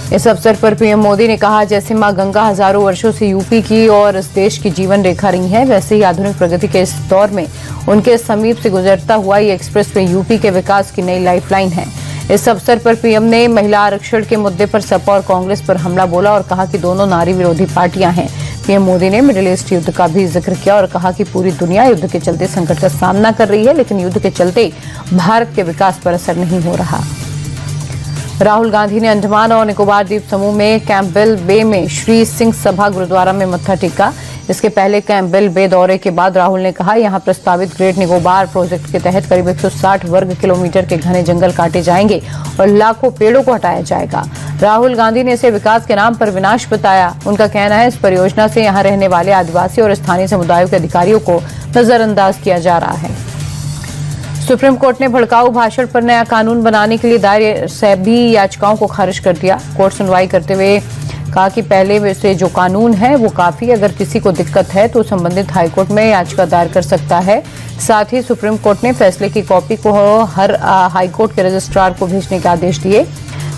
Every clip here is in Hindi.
इस अवसर पर पीएम मोदी ने कहा, जैसे मां गंगा हजारों वर्षों से यूपी की और इस देश की जीवन रेखा रही है, वैसे ही आधुनिक प्रगति के इस दौर में उनके समीप से गुजरता हुआ ये एक्सप्रेसवे यूपी के विकास की नई लाइफलाइन है। इस अवसर पर पीएम ने महिला आरक्षण के मुद्दे पर सपा और कांग्रेस पर हमला बोला और कहा कि दोनों नारी विरोधी पार्टियां हैं। पीएम मोदी ने मिडिल ईस्ट युद्ध का भी जिक्र किया और कहा कि पूरी दुनिया युद्ध के चलते संकट का सामना कर रही है, लेकिन युद्ध के चलते भारत के विकास पर असर नहीं हो रहा। राहुल गांधी ने अंडमान और निकोबार द्वीप समूह में कैंपबेल बे में श्री सिंह सभा गुरुद्वारा में मत्था टेका। इसके पहले कैंपबेल बे दौरे के बाद राहुल ने कहा, यहां प्रस्तावित ग्रेट निकोबार प्रोजेक्ट के तहत करीब 160 वर्ग किलोमीटर के घने जंगल काटे जाएंगे और लाखों पेड़ों को हटाया जाएगा। राहुल गांधी ने इसे विकास के नाम पर विनाश बताया। उनका कहना है, इस परियोजना से यहां रहने वाले आदिवासी और स्थानीय समुदायों के अधिकारियों को नजरअंदाज किया जा रहा है। सुप्रीम कोर्ट ने भड़काऊ भाषण पर नया कानून बनाने के लिए दायर सभी याचिकाओं को खारिज कर दिया। कोर्ट सुनवाई करते हुए कहा कि पहले से जो कानून है वो काफी, अगर किसी को दिक्कत है तो संबंधित हाईकोर्ट में याचिका दायर कर सकता है। साथ ही सुप्रीम कोर्ट ने फैसले की कॉपी को हर हाईकोर्ट के रजिस्ट्रार को भेजने के आदेश दिए।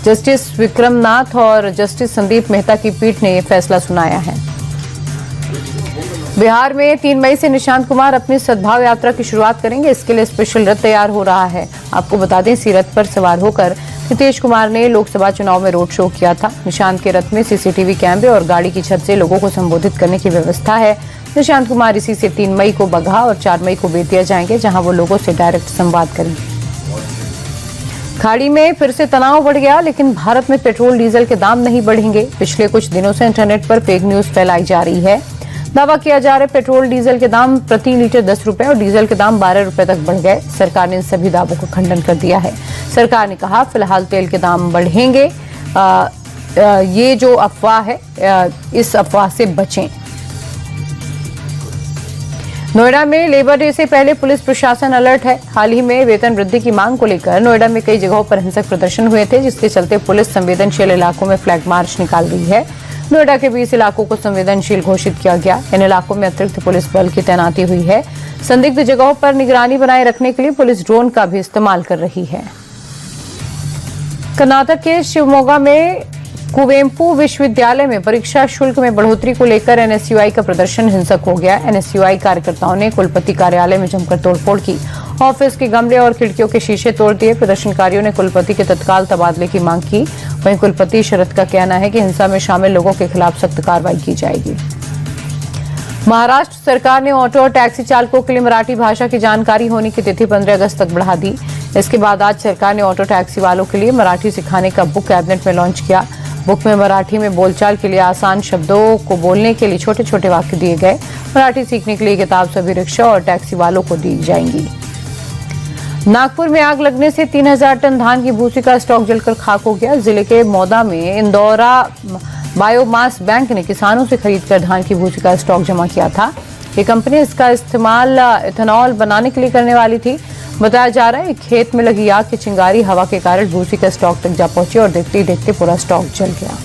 जस्टिस विक्रम नाथ और जस्टिस संदीप मेहता की पीठ ने यह फैसला सुनाया है। बिहार में 3 मई से निशांत कुमार अपनी सद्भाव यात्रा की शुरुआत करेंगे। इसके लिए स्पेशल रथ तैयार हो रहा है। आपको बता दें, इसी रथ पर सवार होकर नीतीश कुमार ने लोकसभा चुनाव में रोड शो किया था। निशांत के रथ में सीसीटीवी कैमरे और गाड़ी की छत से लोगों को संबोधित करने की व्यवस्था है। निशांत कुमार इसी से 3 मई को बगहा और 4 मई को बेतिया जाएंगे, जहां वो लोगों से डायरेक्ट संवाद करेंगे। खाड़ी में फिर से तनाव बढ़ गया, लेकिन भारत में पेट्रोल डीजल के दाम नहीं बढ़ेंगे। पिछले कुछ दिनों से इंटरनेट पर फेक न्यूज फैलाई जा रही है। दावा किया जा रहा है पेट्रोल डीजल के दाम प्रति लीटर 10 रुपए और डीजल के दाम 12 रुपए तक बढ़ गए। सरकार ने इन सभी दावों का खंडन कर दिया है। सरकार ने कहा, फिलहाल तेल के दाम बढ़ेंगे। ये जो अफवाह है, इस अफवाह से बचें। नोएडा में लेबर डे से पहले पुलिस प्रशासन अलर्ट है। हाल ही में वेतन वृद्धि की मांग को लेकर नोएडा में कई जगहों पर हिंसक प्रदर्शन हुए थे, जिसके चलते पुलिस संवेदनशील इलाकों में फ्लैग मार्च निकाल रही है। नोएडा के 20 इलाकों को संवेदनशील घोषित किया गया। इन इलाकों में अतिरिक्त पुलिस बल की तैनाती हुई है। संदिग्ध जगहों पर निगरानी बनाए रखने के लिए पुलिस ड्रोन का भी इस्तेमाल कर रही है। कर्नाटक के शिवमोगा में कुवेम्पु विश्वविद्यालय में परीक्षा शुल्क में बढ़ोतरी को लेकर एनएसयूआई का प्रदर्शन हिंसक हो गया। एनएसयूआई कार्यकर्ताओं ने कुलपति कार्यालय में जमकर तोड़फोड़ की। ऑफिस के गमले और खिड़कियों के शीशे तोड़ दिए। प्रदर्शनकारियों ने कुलपति के तत्काल तबादले की मांग की। वहीं कुलपति शरद का कहना है कि हिंसा में शामिल लोगों के खिलाफ सख्त कार्रवाई की जाएगी। महाराष्ट्र सरकार ने ऑटो और टैक्सी चालकों के लिए मराठी भाषा की जानकारी होने की तिथि 15 अगस्त तक बढ़ा दी। इसके बाद आज सरकार ने ऑटो टैक्सी वालों के लिए मराठी सिखाने का बुक कैबिनेट में लॉन्च किया। बुक में मराठी में बोलचाल के लिए आसान शब्दों को बोलने के लिए छोटे छोटे वाक्य दिए गए। मराठी सीखने के लिए किताब सभी रिक्शा और टैक्सी वालों को दी जाएंगी। नागपुर में आग लगने से 3000 टन धान की भूसी का स्टॉक जलकर खाक हो गया। जिले के मौदा में इंदौरा बायोमास बैंक ने किसानों से खरीदकर धान की भूसी का स्टॉक जमा किया था। ये कंपनी इसका इस्तेमाल इथेनॉल बनाने के लिए करने वाली थी। बताया जा रहा है खेत में लगी आग की चिंगारी हवा के कारण भूसी का स्टॉक तक जा पहुंची और देखते ही देखते पूरा स्टॉक जल गया।